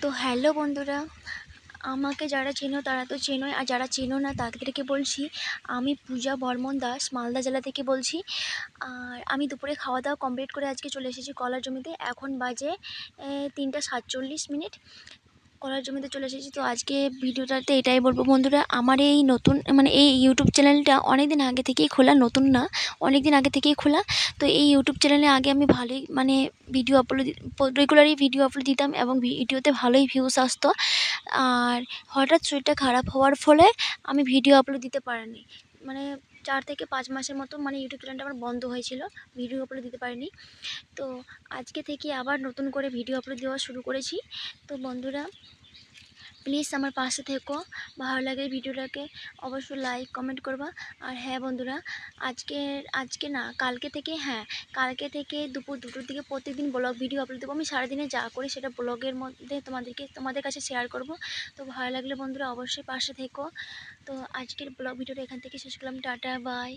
তো হ্যালো বন্ধুরা, আমাকে যারা চেনো তারা তো চেনোই, আর যারা চেনো না তাদেরকে বলছি আমি পূজা বর্মন দাস মালদা জেলা থেকে বলছি। আর আমি দুপুরে খাওয়া দাওয়া কমপ্লিট করে আজকে চলে এসেছি কলার জমিতে। এখন বাজে 3টা 47 মিনিট। কলার জমিতে চলে এসেছি। তো আজকে ভিডিওটাতে এটাই বলবো বন্ধুরা, আমার এই নতুন এই ইউটিউব চ্যানেলটা অনেক দিন আগে থেকেই খোলা, নতুন না, অনেক দিন আগে থেকেই খোলা। তো এই ইউটিউব চ্যানেলে আগে আমি ভালোই ভিডিও আপলোড, রেগুলারই ভিডিও আপলোড দিতাম এবং ভিডিওতে ভালোই ভিউজ আসতো। আর হঠাৎ শরীরটা খারাপ হওয়ার ফলে আমি ভিডিও আপলোড দিতে পারিনি। 4 থেকে 5 মাসের মতো ইউটিউব চ্যানেলটা আমার বন্ধ হয়েছিল, ভিডিও আপলোড দিতে পারিনি। তো আজকে থেকে আবার নতুন করে ভিডিও আপলোড দেওয়া শুরু করেছি। তো বন্ধুরা প্লিজ আমার পাশে থেকো, ভালো লাগে ভিডিওটাকে অবশ্যই লাইক কমেন্ট করবা। আর হ্যাঁ বন্ধুরা, আজকে না, কালকে থেকে দুপুর 2টোর দিকে প্রত্যেকদিন ব্লগ ভিডিও আপলোড দেবো। আমি সারাদিনে যা করি সেটা ব্লগের মধ্যে তোমাদের কাছে শেয়ার করব। তো ভালো লাগলে বন্ধুরা অবশ্যই পাশে থেকো। তো আজকের ব্লগ ভিডিওটা এখান থেকে শেষ করলাম। Ta-ta, by.